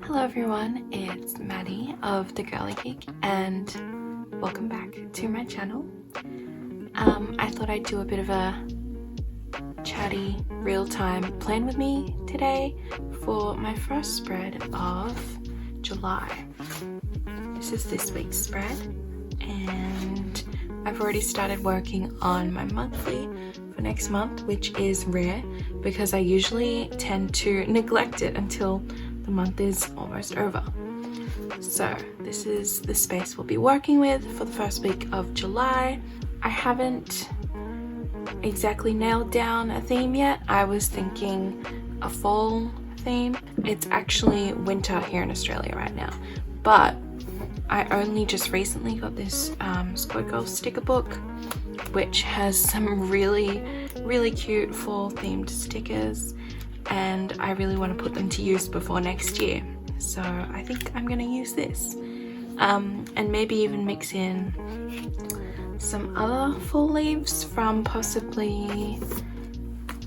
Hello everyone, it's Maddie of The Girly Geek and welcome back to my channel. I thought I'd do a bit of a chatty real-time plan with me today for my first spread of July. This is this week's spread and I've already started working on my monthly for next month, which is rare because I usually tend to neglect it until the month is almost over. So this is the space we'll be working with for the first week of July. I haven't exactly nailed down a theme yet. I was thinking a fall theme. It's actually winter here in Australia right now, but I only just recently got this Squirt Girl sticker book, which has some really cute fall themed stickers, and I really want to put them to use before next year. So I think I'm going to use this and maybe even mix in some other fall leaves from possibly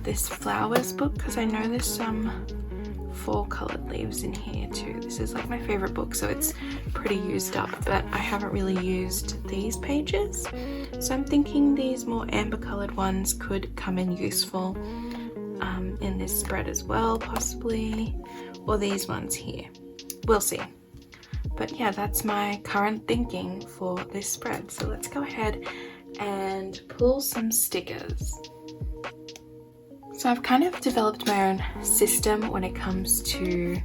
this flowers book, because I know there's some fall colored leaves in here too. This is like my favorite book, so it's pretty used up, but I haven't really used these pages, so I'm thinking these more amber colored ones could come in useful in this spread as well, possibly, or these ones here. We'll see. But yeah, that's my current thinking for this spread. So let's go ahead and pull some stickers. So I've kind of developed my own system when it comes to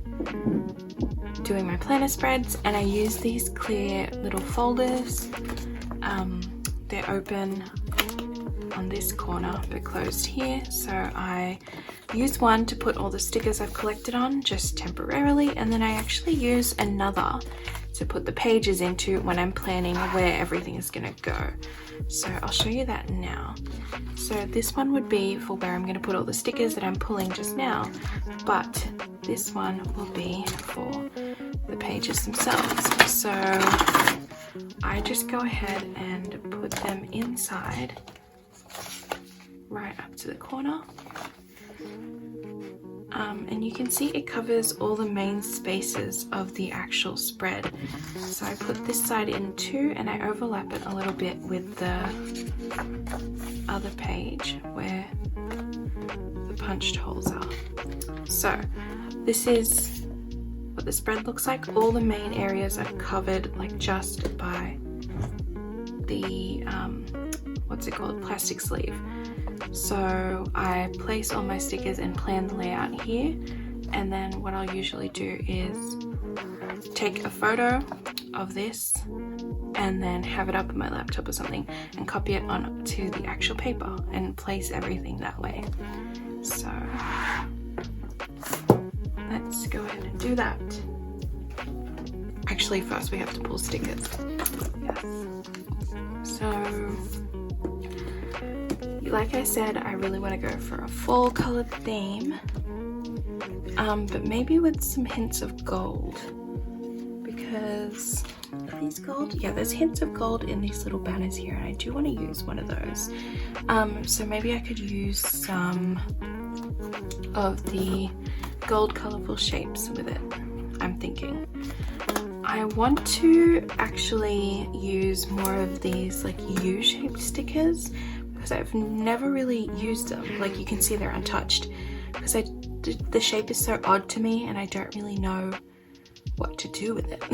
doing my planner spreads, and I use these clear little folders. They're open on this corner but closed here, so I use one to put all the stickers I've collected on just temporarily, and then I actually use another to put the pages into when I'm planning where everything is going to go. So I'll show you that now. So this one would be for where I'm going to put all the stickers that I'm pulling just now, but this one will be for the pages themselves. So I just go ahead and put them inside right up to the corner. And you can see it covers all the main spaces of the actual spread. So I put this side in too, and I overlap it a little bit with the other page where the punched holes are. So this is what the spread looks like. All the main areas are covered like just by the what's it called, plastic sleeve. So I place all my stickers and plan the layout here, and then what I'll usually do is take a photo of this and then have it up on my laptop or something and copy it onto the actual paper and place everything that way. So let's go ahead and do that. Actually, first we have to pull stickers. Yes. So like I said, I really want to go for a fall colored theme, but maybe with some hints of gold, because are these gold? Yeah, there's hints of gold in these little banners here, and I do want to use one of those. So maybe I could use some of the gold colorful shapes with it, I'm thinking. I want to actually use more of these like U-shaped stickers, because I've never really used them. Like you can see they're untouched, because the shape is so odd to me and I don't really know what to do with it.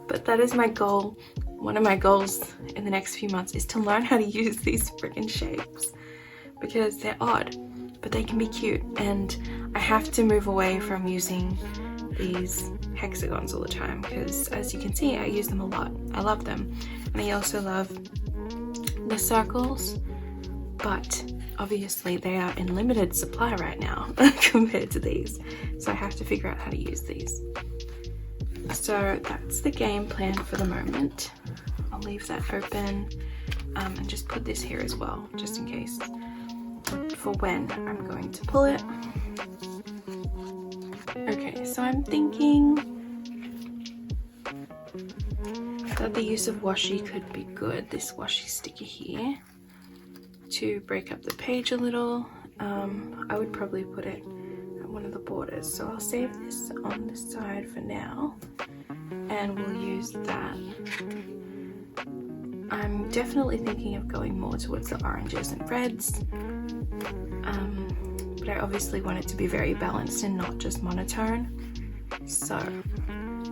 But that is my goal. One of my goals in the next few months is to learn how to use these freaking shapes, because they're odd but they can be cute, and I have to move away from using these hexagons all the time, because as you can see I use them a lot. I love them, and I also love the circles, but obviously they are in limited supply right now compared to these, so I have to figure out how to use these. So that's the game plan for the moment. I'll leave that open and just put this here as well, just in case, for when I'm going to pull it. Okay, so I'm thinking that the use of washi could be good, this washi sticker here, to break up the page a little. I would probably put it one of the borders. So I'll save this on the side for now and we'll use that. I'm definitely thinking of going more towards the oranges and reds, but I obviously want it to be very balanced and not just monotone. So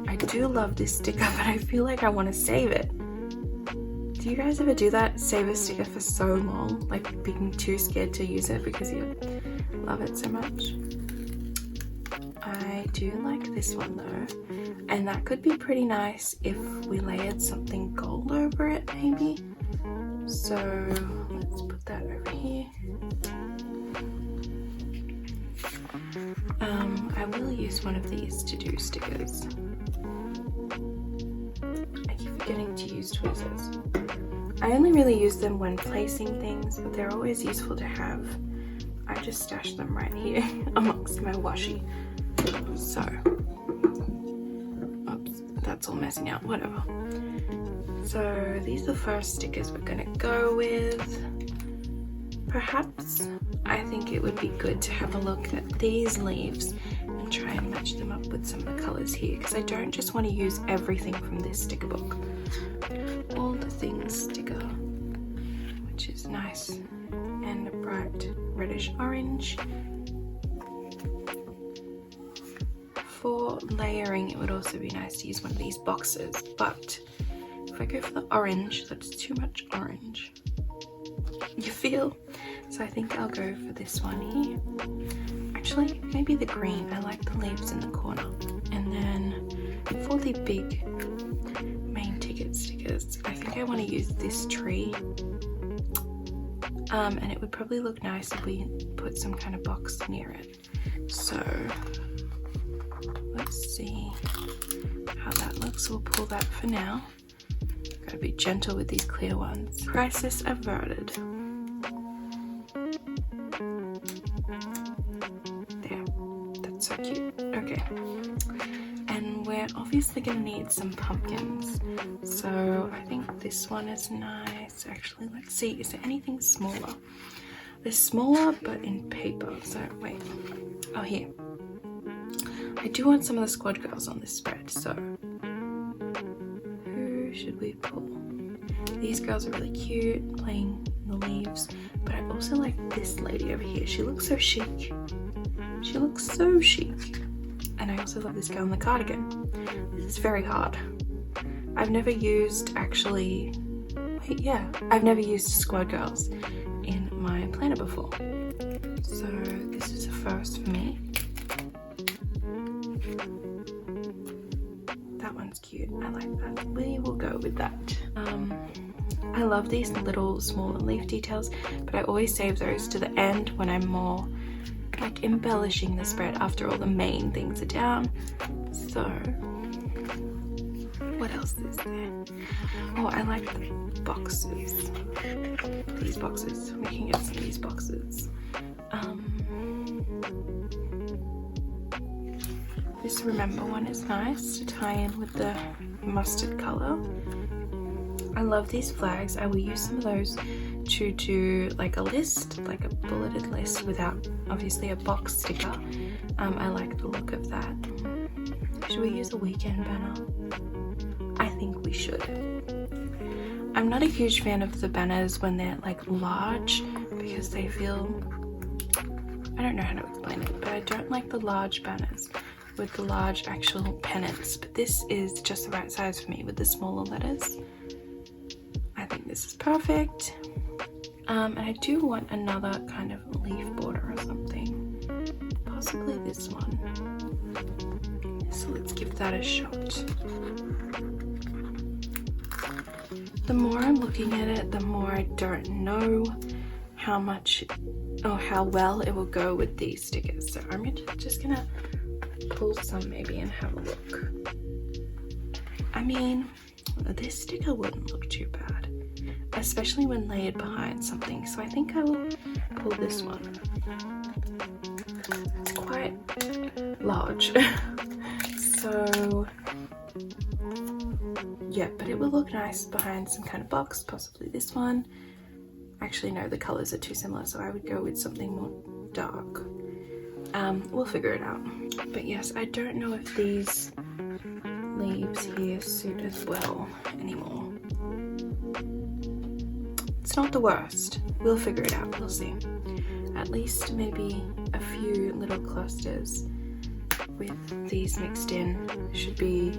I do love this sticker, but I feel like I want to save it. Do you guys ever do that? Save a sticker for so long, like being too scared to use it because you love it so much? I do like this one though, and that could be pretty nice if we layered something gold over it maybe. So let's put that over here. I will use one of these to do stickers. I keep forgetting to use tweezers. I only really use them when placing things, but they're always useful to have. I just stash them right here amongst my washi. So, oops, that's all messing out, whatever. So these are the first stickers we're gonna go with. Perhaps I think it would be good to have a look at these leaves and try and match them up with some of the colors here, because I don't just want to use everything from this sticker book. All the things sticker, which is nice, and a bright reddish orange. For layering, it would also be nice to use one of these boxes, but if I go for the orange, that's too much orange. You feel? So I think I'll go for this one here. Actually, maybe the green. I like the leaves in the corner. And then for the big main ticket stickers, I think I want to use this tree. And it would probably look nice if we put some kind of box near it. So let's see how that looks. We'll pull that for now. Gotta be gentle with these clear ones. Crisis averted. There, that's so cute. Okay, and we're obviously gonna need some pumpkins. So I think this one is nice. Actually, let's see, is there anything smaller? They're smaller, but in paper. So wait, oh here. I do want some of the squad girls on this spread, so who should we pull? These girls are really cute, playing the leaves, but I also like this lady over here. She looks so chic. She looks so chic. And I also love this girl in the cardigan. This is very hard. I've never used I've never used squad girls in my planner before. So this is a first for me. That one's cute. I like that. We will go with that. I love these little smaller leaf details, but I always save those to the end when I'm more like embellishing the spread after all the main things are down. So what else is there? Oh, I like the boxes. These boxes. We can get some of these boxes. This remember one is nice to tie in with the mustard color. I love these flags. I will use some of those to do like a list, like a bulleted list without obviously a box sticker. I like the look of that. Should we use a weekend banner? I think we should. I'm not a huge fan of the banners when they're like large because they feel, I don't know how to explain it, but I don't like the large banners with the large actual pennants, but this is just the right size for me with the smaller letters. I think this is perfect. And I do want another kind of leaf border or something, possibly this one. So let's give that a shot. The more I'm looking at it, the more I don't know how much or how well it will go with these stickers. So I'm just gonna pull some maybe and have a look. I mean, this sticker wouldn't look too bad, especially when layered behind something. So I think I will pull this one. It's quite large. So yeah, but it will look nice behind some kind of box, possibly this one. Actually no, the colors are too similar, so I would go with something more dark. We'll figure it out. But yes, I don't know if these leaves here suit as well anymore. It's not the worst. We'll figure it out. We'll see. At least maybe a few little clusters with these mixed in should be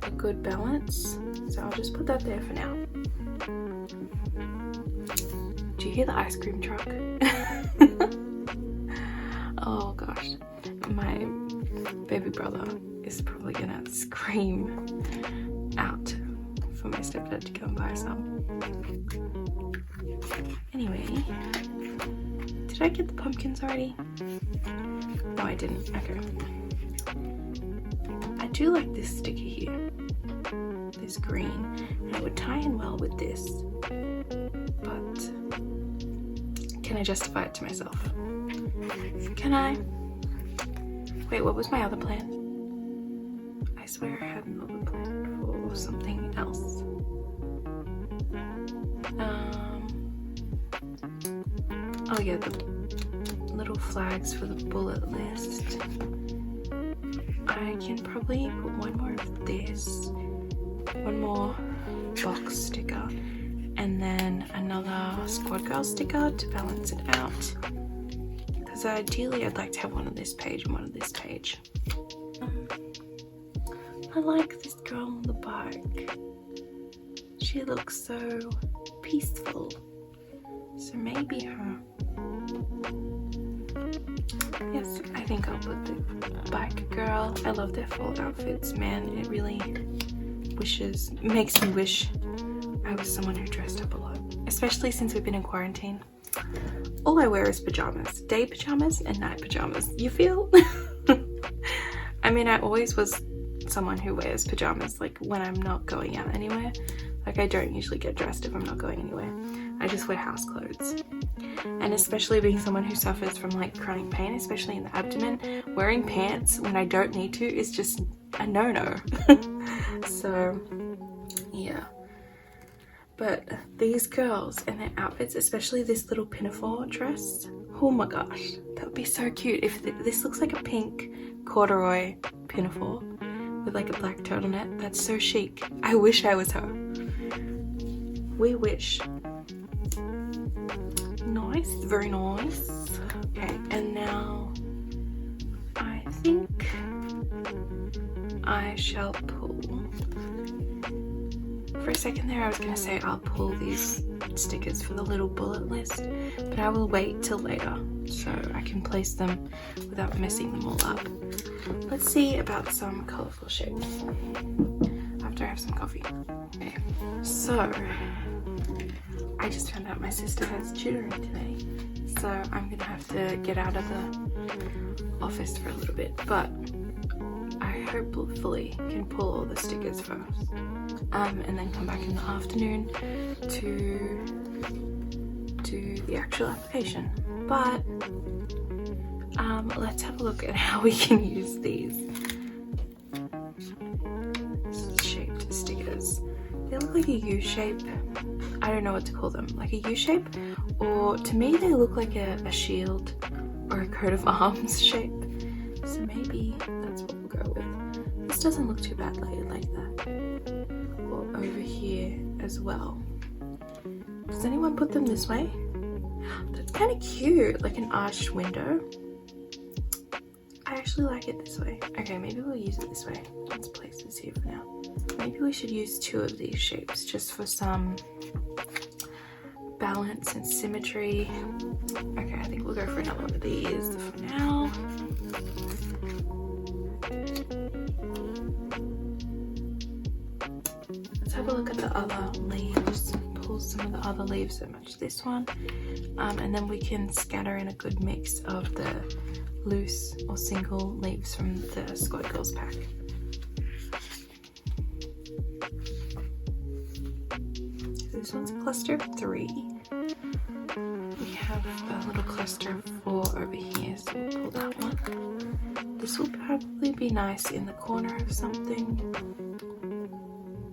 a good balance. So I'll just put that there for now. Do you hear the ice cream truck? Oh gosh, my baby brother is probably gonna scream out for my stepdad to come buy some. Anyway, did I get the pumpkins already? No, I didn't. Okay. I do like this sticker here, this green, and it would tie in well with this, but can I justify it to myself? Can I? Wait, what was my other plan? I swear I had another plan for something else. Oh yeah, the little flags for the bullet list. I can probably put one more of this, one more box sticker, and then another Squad Girl sticker to balance it out. Because ideally I'd like to have one on this page and one on this page. I like this girl on the bike. She looks so peaceful. So maybe her. Yes, I think I'll put the bike girl. I love their fall outfits, man. It really makes me wish I was someone who dressed up a lot. Especially since we've been in quarantine. All I wear is pajamas. Day pajamas and night pajamas. You feel? I mean, I always was someone who wears pajamas like when I'm not going out anywhere. Like I don't usually get dressed if I'm not going anywhere. I just wear house clothes. And especially being someone who suffers from like chronic pain, especially in the abdomen, wearing pants when I don't need to is just a no-no. So yeah. But these girls and their outfits, especially this little pinafore dress, oh my gosh, that would be so cute. If this looks like a pink corduroy pinafore with like a black turtleneck, that's so chic. I wish I was her. We wish. Nice, very nice. Okay, and now I think I shall pull. For a second there I was going to say I'll pull these stickers for the little bullet list, but I will wait till later so I can place them without messing them all up. Let's see about some colourful shapes after I have some coffee. Okay, so I just found out my sister has tutoring today, so I'm going to have to get out of the office for a little bit, but I hopefully can pull all the stickers first. And then come back in the afternoon to do the actual application. But let's have a look at how we can use these shaped stickers. They look like a U shape. I don't know what to call them. Like a U shape, or to me they look like a shield or a coat of arms shape. So maybe that's what we'll go with. This doesn't look too bad like that. Over here as well. Does anyone put them this way? That's kind of cute, like an arched window. I actually like it this way. Okay, maybe we'll use it this way. Let's place this here for now. Maybe we should use two of these shapes just for some balance and symmetry. Okay, I think we'll go for another one of these for now. Let's have a look at the other leaves. Pull some of the other leaves that match this one, and then we can scatter in a good mix of the loose or single leaves from the Squad Girls pack. This one's a cluster of 3. We have a little cluster of 4 over here, so we'll pull that one. This will probably be nice in the corner of something.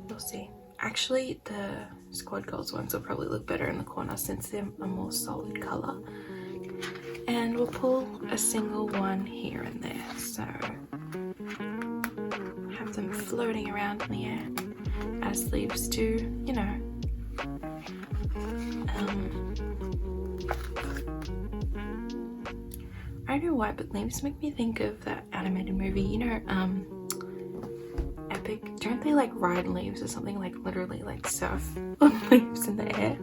We'll see. Actually, the Squad Girls ones will probably look better in the corner since they're a more solid color. and we'll pull a single one here and there, so have them floating around in the air as leaves do, you know. I don't know why, but leaves make me think of that animated movie, you know, Epic. Don't they like ride leaves or something, like literally like surf on leaves in the air?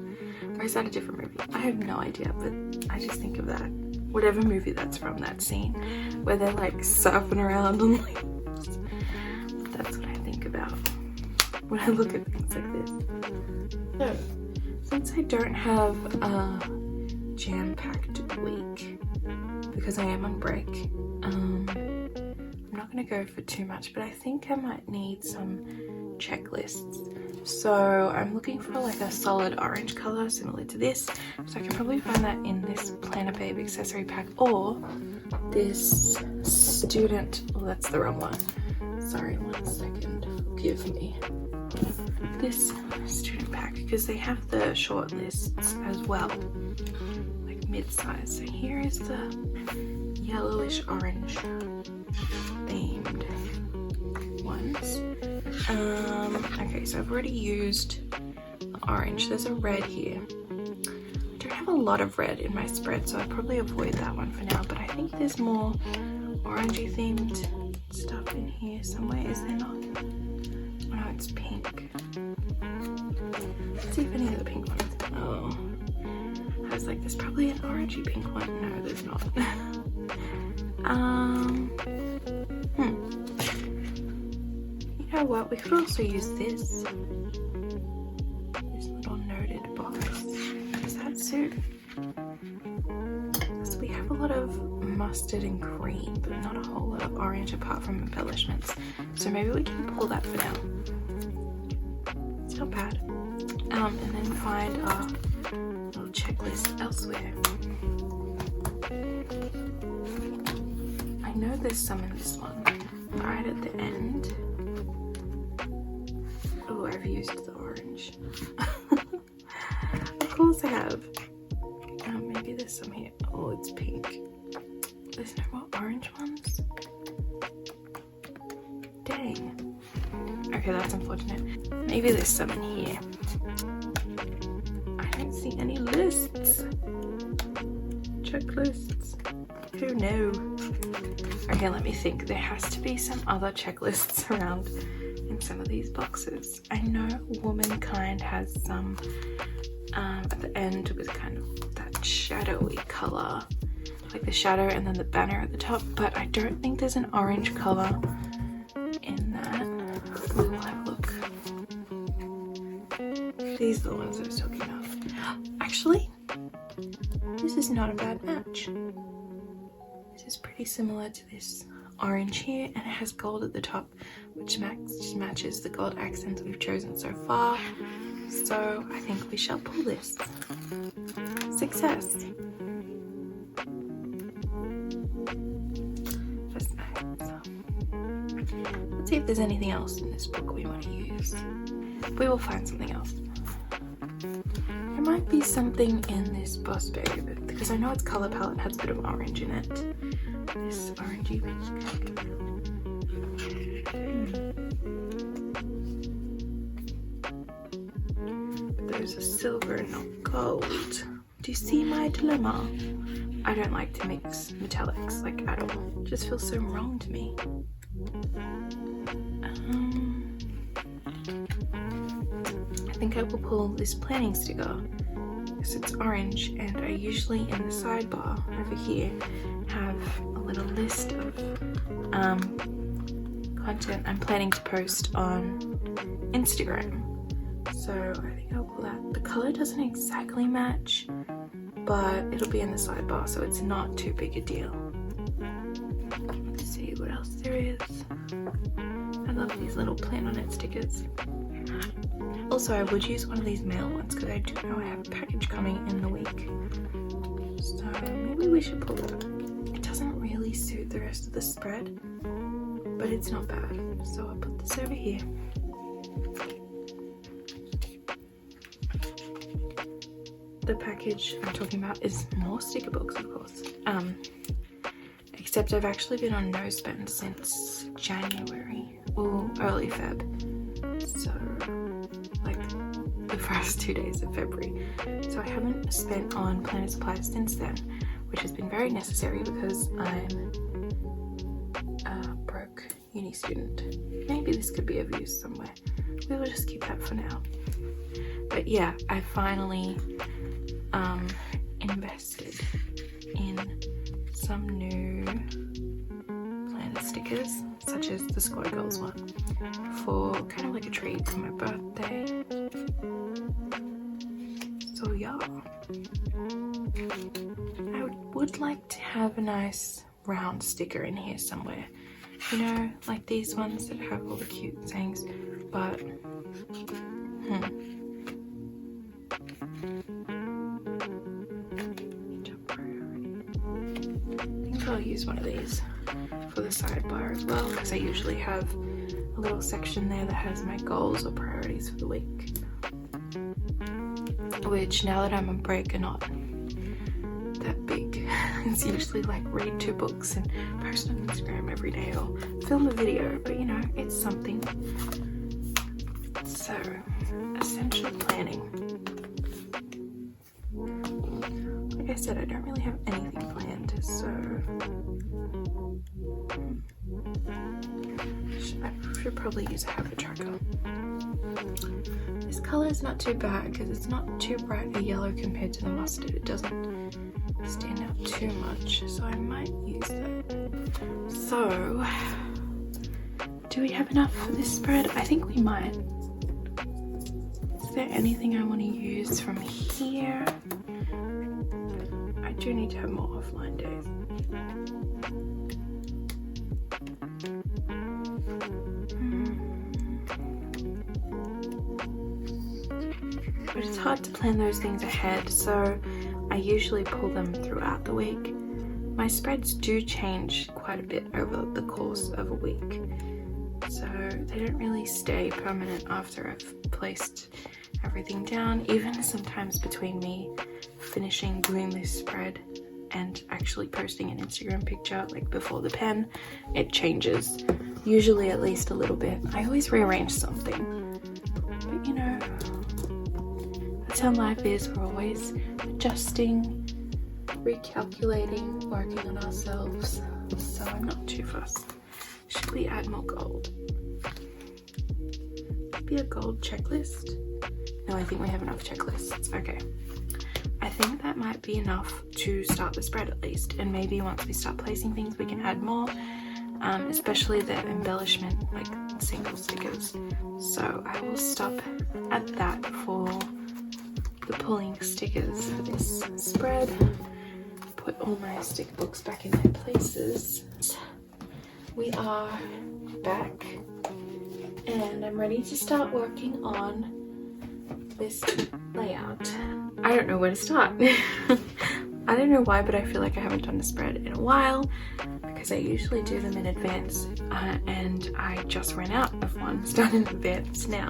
Or is that a different movie? I have no idea, but I just think of that. Whatever movie that's from, that scene where they're like surfing around on leaves. That's what I think about when I look at things like this. So, since I don't have a jam-packed week, because I am on break, I'm not going to go for too much, but I think I might need some checklists. So I'm looking for like a solid orange color similar to this, so I can probably find that in this Planner Babe accessory pack, or this student, oh that's the wrong one, sorry, 1 second, forgive me, this student pack, because they have the short lists as well, like mid-size. So here is the yellowish orange themed ones. Okay, so I've already used orange. There's a red here. I don't have a lot of red in my spread, so I'll probably avoid that one for now, but I think there's more orangey themed stuff in here somewhere, is there not? Oh no, it's pink. Let's see if any of the pink ones, oh. I was like, there's probably an orangey pink one. No, there's not. You know what? We could also use this little noted box. Does that suit? So we have a lot of mustard and green, but not a whole lot of orange apart from embellishments. So maybe we can pull that for now. It's not bad. And then find our little checklist elsewhere. I know there's some in this one, right at the end. Oh, I've used the orange. Of course I have. Maybe there's some here. Oh, it's pink. There's no more orange ones? Dang. Okay, that's unfortunate. Maybe there's some in here. I don't see any lists. Checklists. Who knew? Okay, let me think. There has to be some other checklists around in some of these boxes. I know Womankind has some at the end with kind of that shadowy color, like the shadow and then the banner at the top, but I don't think there's an orange color in that. We'll have a look. These are the ones I was talking about. Actually, this is not a bad match. This is pretty similar to this orange here, and it has gold at the top, which matches the gold accents we've chosen so far. So I think we shall pull this. Success! That's nice. Let's see if there's anything else in this book we want to use. We will find something else. There might be something in this Boss Babe, because I know its color palette has a bit of orange in it. This orangey pink. But those are silver, not gold. Do you see my dilemma? I don't like to mix metallics, like at all. It just feels so wrong to me. I think I will pull this planning sticker because it's orange, and I usually in the sidebar over here have a little list of content I'm planning to post on Instagram. So I think I'll pull that. The color doesn't exactly match, but it'll be in the sidebar, so it's not too big a deal. Let's see what else there is. I love these little plan on it stickers. Also, I would use one of these mail ones because I do know I have a package coming in the week. So maybe we should pull it. It doesn't really suit the rest of the spread, but it's not bad. So I'll put this over here. I the package I'm talking about is more sticker books, of course. Except I've actually been on no spend since January or early Feb. So like the first 2 days of February. So I haven't spent on planner supplies since then, which has been very necessary because I'm a broke uni student. Maybe this could be of use somewhere. We will just keep that for now. But yeah, I finally invested in some new planner stickers, such as the Squad Goals one, for kind of like a treat for my birthday. So yeah, I would like to have a nice round sticker in here somewhere. You know, like these ones that have all the cute sayings, but I think I'll use one of these for the sidebar as well, because I usually have a little section there that has my goals or priorities for the week, which now that I'm on break are not that big. It's usually like read 2 books and post on Instagram every day or film a video, but you know, it's something. So, essential planning. Like I said, I don't really have anything planned, so I should probably use a habit tracker. This colour is not too bad because it's not too bright a yellow compared to the mustard. It doesn't stand out too much, so I might use that. So, do we have enough for this spread? I think we might. Is there anything I want to use from here? I do need to have more offline days. But it's hard to plan those things ahead, so I usually pull them throughout the week. My spreads do change quite a bit over the course of a week, so they don't really stay permanent after I've placed everything down. Even sometimes between me finishing doing this spread and actually posting an Instagram picture, like before the pen, it changes, usually at least a little bit. I always rearrange something, but you know, that's how life is. We're always adjusting, recalculating, working on ourselves, so I'm not too fussed. Should we add more gold? Maybe a gold checklist? No, I think we have enough checklists. Okay. I think that might be enough to start the spread at least, and maybe once we start placing things we can add more, especially the embellishment, like single stickers. So I will stop at that for the pulling stickers for this spread. Put all my sticker books back in their places. We are back and I'm ready to start working on this layout. I don't know where to start. I don't know why, but I feel like I haven't done the spread in a while because I usually do them in advance, and I just ran out of ones done in advance now.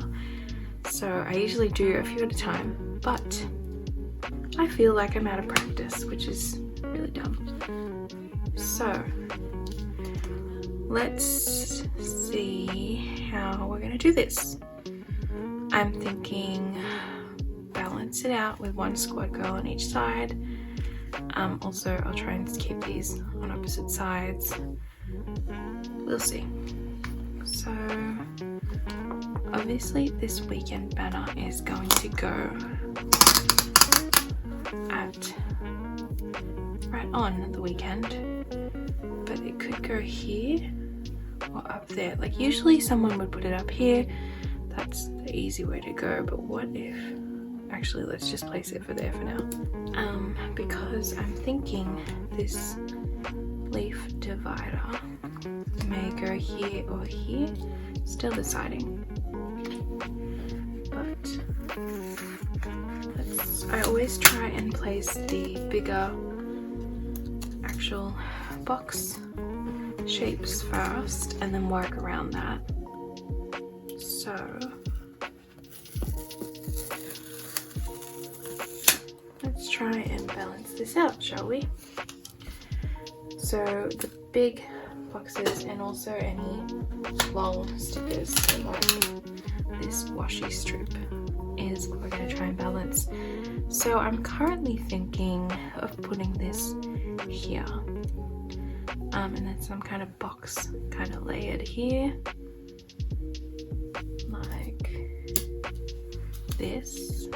So I usually do a few at a time, but I feel like I'm out of practice, which is really dumb. So let's see how we're gonna do this. I'm thinking balance it out with one squad girl on each side. Also, I'll try and keep these on opposite sides. We'll see. So, obviously this weekend banner is going to go at right on the weekend, but it could go here or up there. Like usually someone would put it up here. That's the easy way to go, but what if, actually let's just place it for there for now, because I'm thinking this leaf divider may go here or here, still deciding, but I always try and place the bigger actual box shapes first and then work around that. So this out, shall we? So the big boxes and also any long stickers, so like this washi strip, is what we're going to try and balance. So I'm currently thinking of putting this here, and then some kind of box kind of layered here, like this.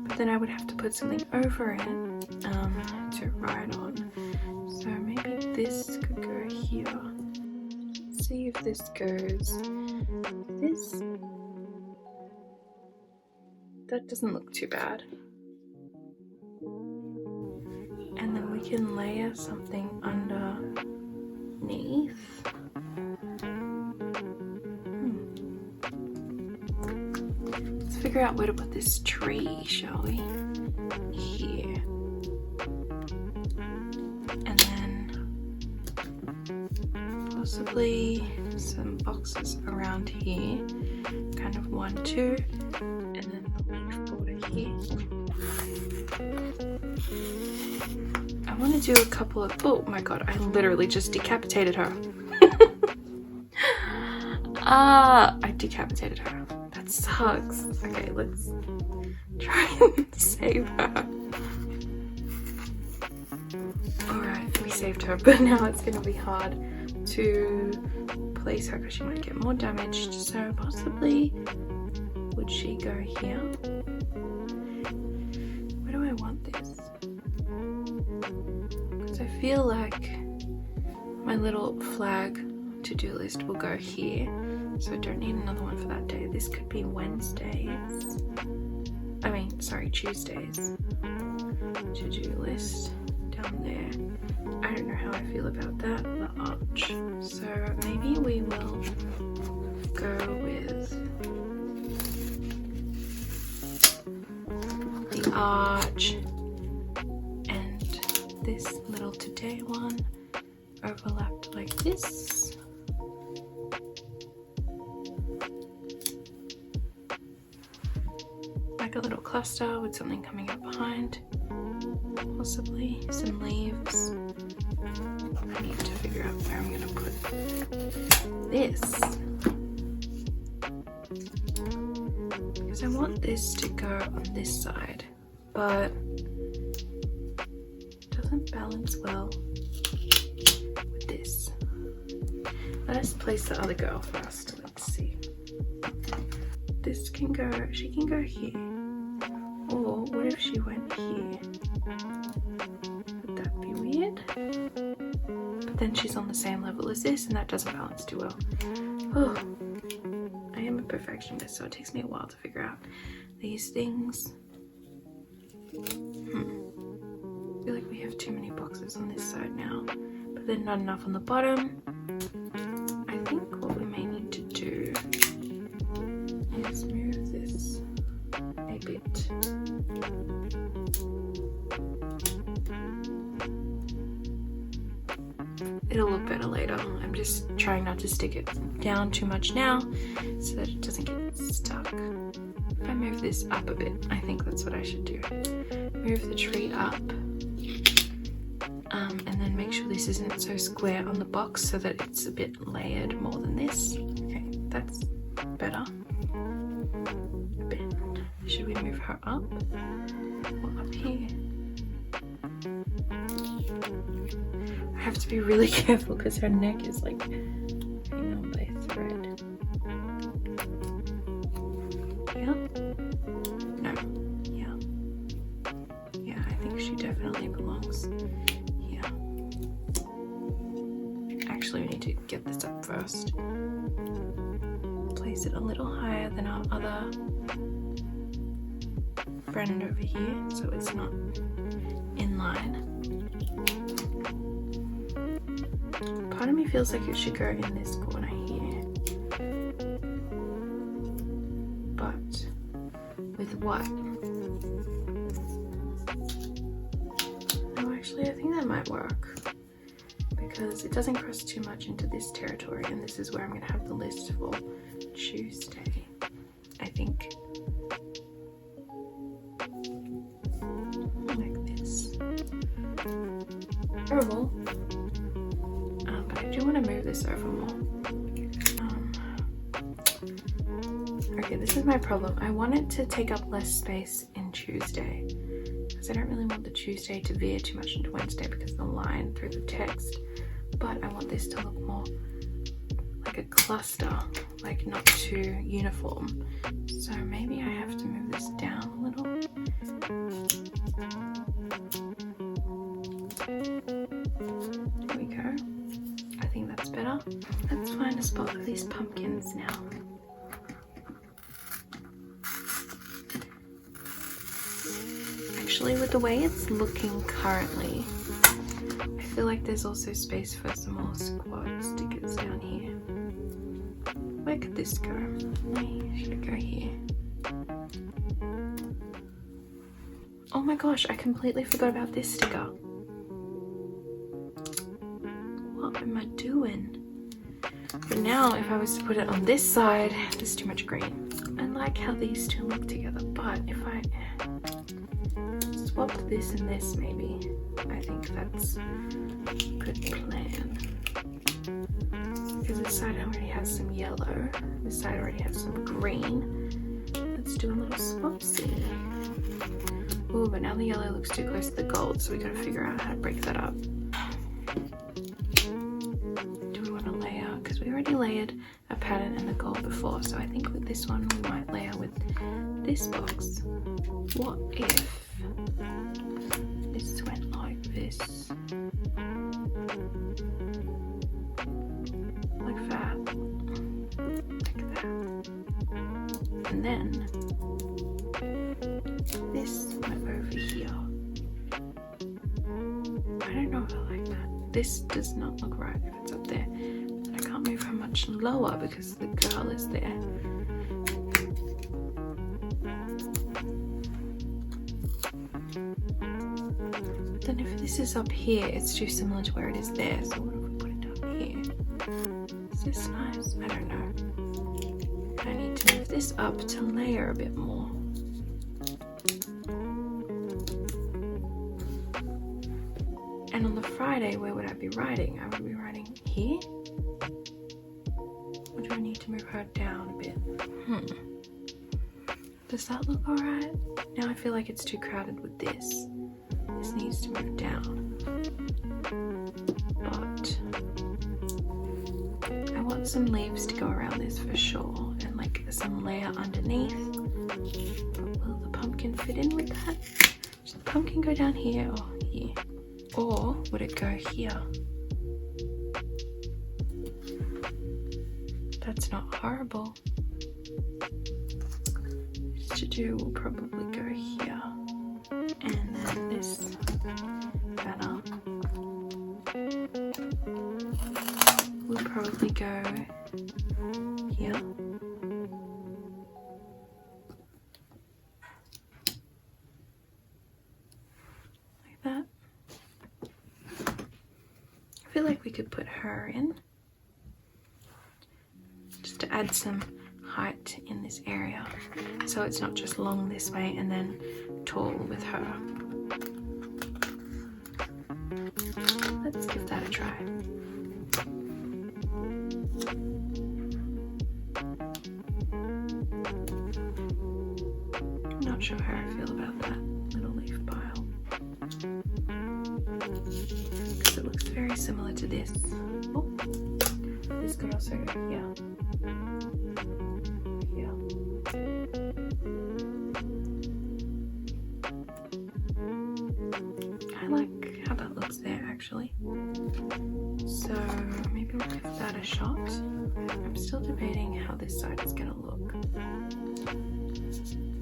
But then I would have to put something over it to write on. So maybe this could go here. Let's see if this goes. This, that doesn't look too bad. And then we can layer something underneath. Let's figure out where to put this tree, shall we? Here. And then possibly some boxes around here. Kind of 1, 2, and then a leaf border here. I want to do a couple of, oh my god, I literally just decapitated her. I decapitated her. That sucks. Okay, let's try and save her. Alright, we saved her, but now it's going to be hard to place her because she might get more damaged. So possibly, would she go here? Where do I want this? Because I feel like my little flag to-do list will go here, so I don't need another one for that day. This could be Wednesdays. I mean, sorry, Tuesdays. To-do list down there. I don't know how I feel about that, the arch. So maybe we will go with the arch and this little today one overlapped like this. Like a little cluster with something coming up behind. Possibly some leaves. I need to figure out where I'm gonna put this, because I want this to go on this side, but it doesn't balance well with this. Let us place the other girl first. Let's see. This can go, she can go here. Or what if she went here? Would that be weird? But then she's on the same level as this, and that doesn't balance too well. Oh, I am a perfectionist, so it takes me a while to figure out these things. I feel like we have too many boxes on this side now, but then not enough on the bottom. I think what we may need to do is move this a bit. It'll look better later. I'm just trying not to stick it down too much now so that it doesn't get stuck. If I move this up a bit, I think that's what I should do. Move the tree up, and then make sure this isn't so square on the box so that it's a bit layered more than this. Okay, that's better. A bit. Should we move her up or up here? I have to be really careful because her neck is like hanging on by a thread. Yeah? No. Yeah. Yeah, I think she definitely belongs here. Actually, we need to get this up first. Place it a little higher than our other friend over here, so it's not in line. Part of me feels like it should go in this corner here. But with what? No, actually I think that might work, because it doesn't cross too much into this territory, and this is where I'm going to have the list for Tuesday. I think. Like this. Oval. But I do want to move this over more. Okay, this is my problem. I want it to take up less space in Tuesday, because I don't really want the Tuesday to veer too much into Wednesday because of the line through the text, but I want this to look more like a cluster, like not too uniform. So maybe I have to move this down a little. There we go. I think that's better. Let's find a spot for these pumpkins now. Actually, with the way it's looking currently, I feel like there's also space for some more squad stickers down here. Where could this go? Should it go here? Oh my gosh, I completely forgot about this sticker. What am I doing? But now if I was to put it on this side, there's too much green. I like how these two look together, but if I swapped this and this maybe, I think that's a good plan. Because this side already has some yellow, this side already has some green. Let's do a little swapsy. Ooh, but now the yellow looks too close to the gold, so we gotta figure out how to break that up. Do we want to layer? Because we already layered a pattern and the gold before, so I think with this one we might layer with this box. What if this went like this? Like that. Like that. And then this went over here. I don't know if I like that. This does not look right if it's up there. But I can't move her much lower because the girl is there. Then if this is up here, it's too similar to where it is there. So what if we put it down here? Is this nice? I don't know. I need to move this up to layer a bit more. And on the Friday, where would I be writing? I would be writing here? Or do I need to move her down a bit? Does that look alright? Now I feel like it's too crowded with this. This needs to move down. But I want some leaves to go around this for sure. And like some layer underneath. But will the pumpkin fit in with that? Should the pumpkin go down here or here? Or would it go here? That's not horrible. This to do will probably go here. And then this banner will probably go here. Like that. I feel like we could put her in just to add some height in this area, so it's not just long this way and then tall with her. Let's give that a try. Not sure how I feel about that little leaf pile, because it looks very similar to this. Oh, this could also go here. I like how that looks there actually. So maybe we'll give that a shot. I'm still debating how this side is gonna look,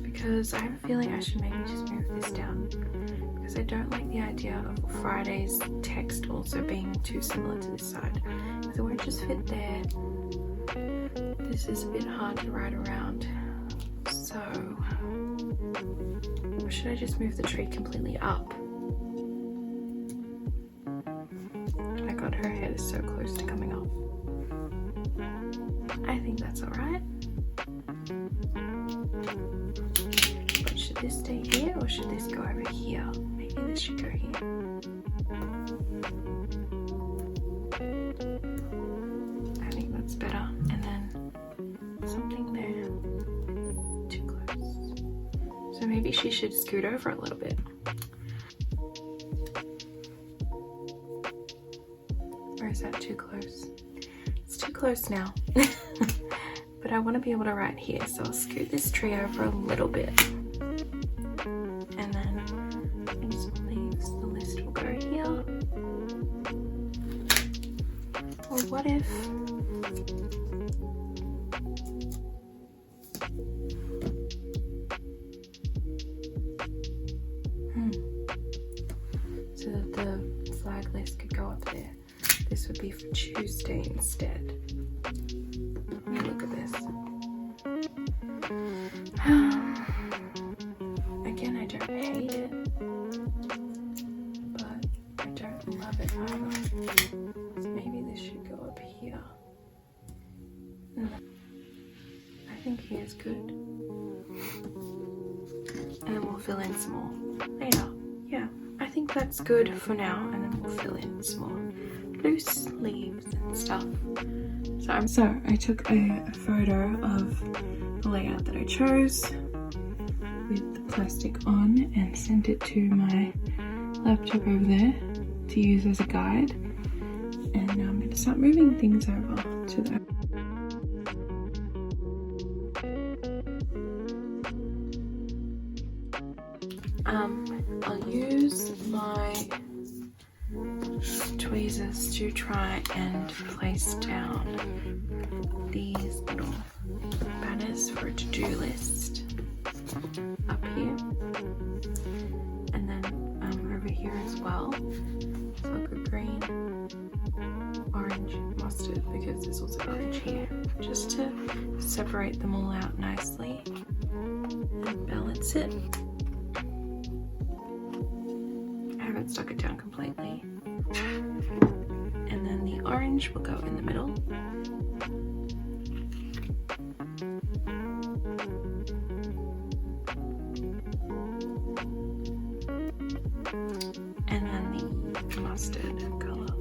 because I have a feeling I should maybe just move this down, because I don't like the idea of Friday's text also being too similar to this side, because it won't just fit there. This is a bit hard to write around. So, or should I just move the tree completely up? Oh my god, her head is so close to coming off. I think that's alright. should this stay here or should this go over here? Maybe this should go here. I think that's better. And then something there. Too close. So maybe she should scoot over a little bit. Or is that too close? It's too close now. But I want to be able to write here, so I'll scoot this tree over a little bit. And then these leaves, the list will go here. Or what if so that the flag list could go up there. This would be for Tuesday instead. Let me look at this. Again, I don't hate it, but I don't love it either. So maybe this should go up here. I think here's good. And then we'll fill in some more later. Yeah, I think that's good for now, and then we'll fill in some more loose leaves and stuff. So I took a photo of the layout that I chose with the plastic on and sent it to my laptop over there to use as a guide. And now I'm going to start moving things over to that. I'll use my tweezers to try and place down these little banners for a to-do list up here, and then over here as well. So I've got green, orange, mustard, because there's also orange here, just to separate them all out nicely and balance it. I haven't stuck it down completely. And then the orange will go in the middle. And then the mustard color.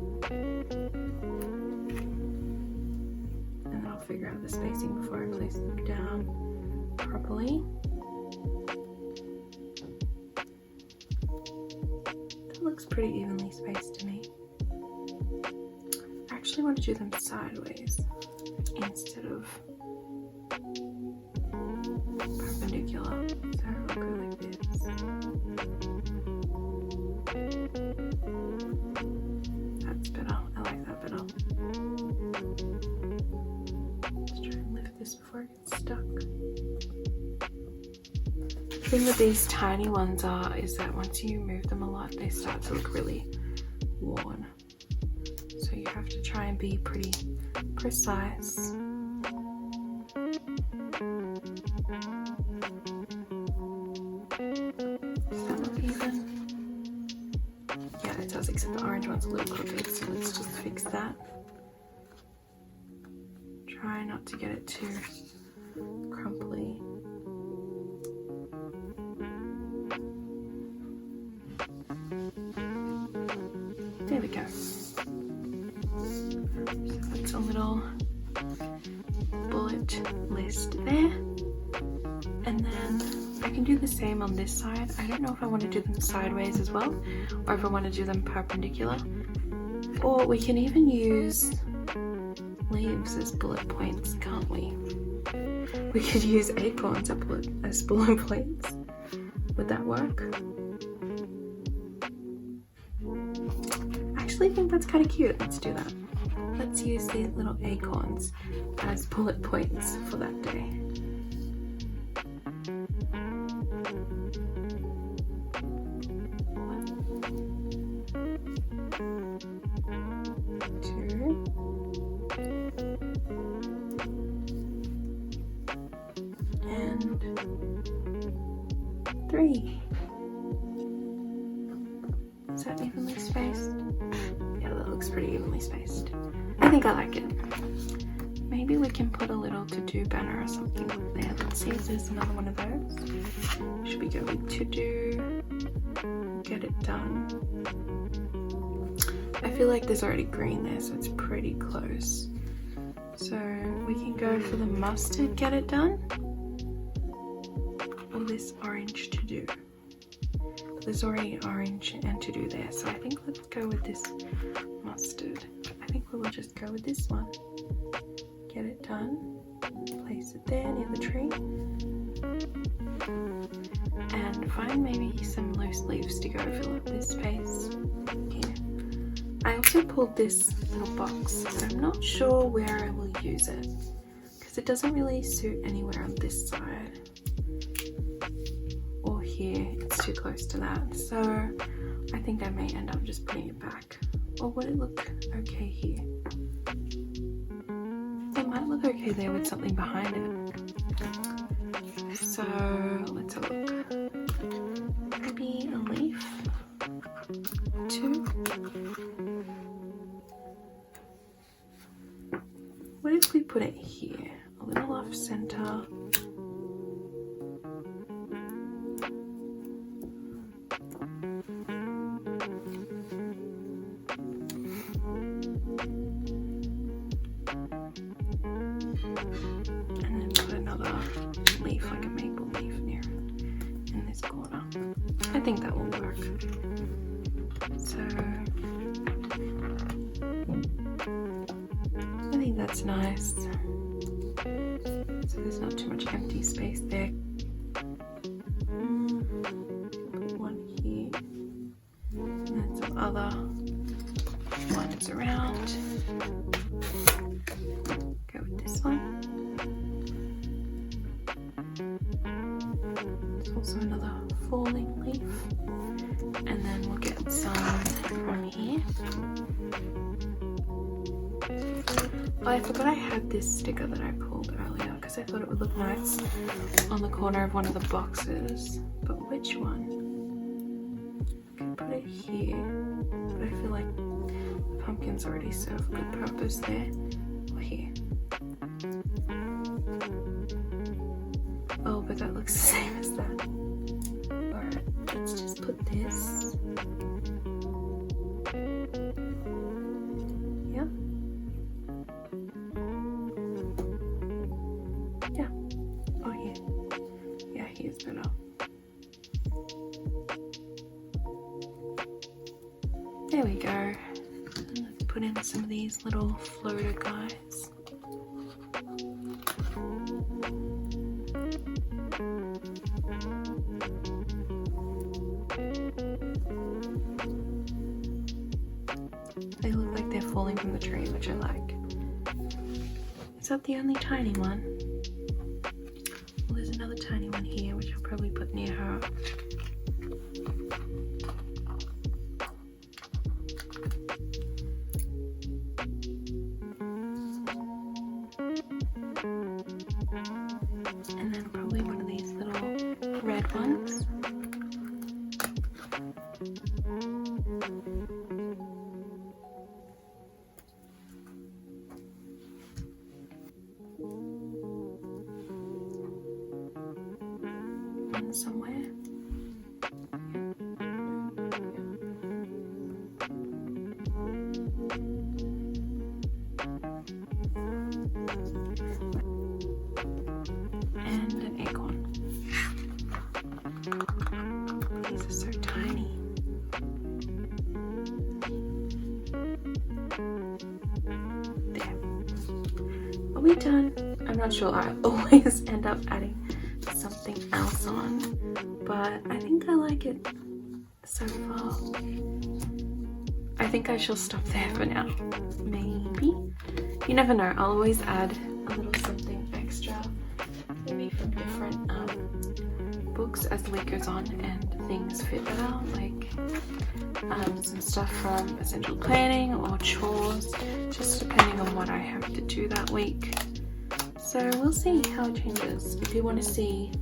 And then I'll figure out the spacing before I place them down properly. That looks pretty evenly spaced to me. I actually want to do them sideways instead of perpendicular. So I'll go like this. That's better. I like that better. Let's try and lift this before it gets stuck. The thing with these tiny ones is that once you move them a lot, they start to look really worn. So you have to try and be pretty precise. Does that look even? Yeah, it does, except the orange one's a little crooked, so let's just fix that. Try not to get it too crumply. There we go. So that's a little bullet list there. And then I can do the same on this side. I don't know if I want to do them sideways as well, or if I want to do them perpendicular. Or we can even use leaves as bullet points, can't we? We could use acorns as bullet points. Would that work? I actually think that's kind of cute. Let's do that. Let's use these little acorns as bullet points for that day. One, two, and three. Is that evenly spaced? Yeah, that looks pretty evenly spaced. I think I like it. Maybe we can put a little to-do banner or something up there. Let's see if there's another one of those. Should we go with to do? Get it done. I feel like there's already green there, so it's pretty close. So we can go for the mustard, get it done, or this orange to do. But there's already orange and to do there, so I think let's go with this mustard. I think we will just go with this one. Get it done. Place it there near the tree. And find maybe some loose leaves to go fill up this space here. I also pulled this little box, but I'm not sure where I will use it because it doesn't really suit anywhere on this side or here. It's too close to that, so I think I may end up just putting it back. Or would it look okay here? It might look okay there with something behind it. So let's have a look. Maybe a leaf, two. What if we put it here, a little off center? And then put another leaf, like a maple leaf, near in this corner. I think that will work. So I think that's nice. So there's not too much empty space there. Put one here. And then some other ones around. Go with this one. There's also another falling leaf. And then we'll get some from here. Oh, I forgot I had this sticker that I pulled earlier because I thought it would look nice on the corner of one of the boxes. But which one? I can put it here, but I feel like the pumpkins already serve good purpose there. Or here. Oh, but that looks the same as that. Alright, let's just put this. Yeah. Yeah. Oh, yeah. Yeah, here's better. There we go. And let's put in some of these little floater guys. They look like they're falling from the tree, which I like. Is that the only tiny one? Well, there's another tiny one here, which I'll probably put near her. And then probably one of these little red ones. Somewhere. And an acorn. These are so tiny. There. Are we done? I'm not sure. I always end up adding something else on, but I think I like it so far. I think I shall stop there for now. Maybe. You never know. I'll always add a little something extra, maybe from different books as the week goes on and things fit better, like some stuff from essential planning or chores, just depending on what I have to do that week. So we'll see how it changes. If you want to see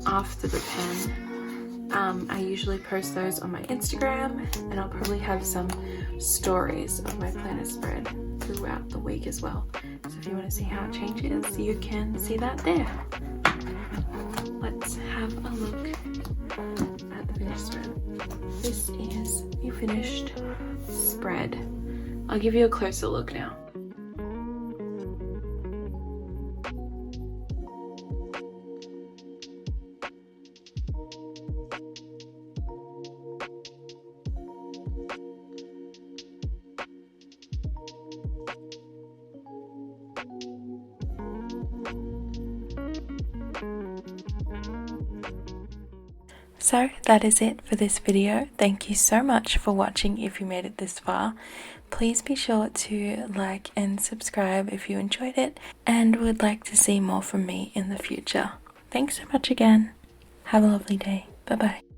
after the pen, I usually post those on my Instagram, and I'll probably have some stories of my planner spread throughout the week as well. So if you want to see how it changes, you can see that there. Let's have a look this is the finished spread. I'll give you a closer look now. So that is it for this video. Thank you so much for watching if you made it this far. Please be sure to like and subscribe if you enjoyed it and would like to see more from me in the future. Thanks so much again. Have a lovely day. Bye bye.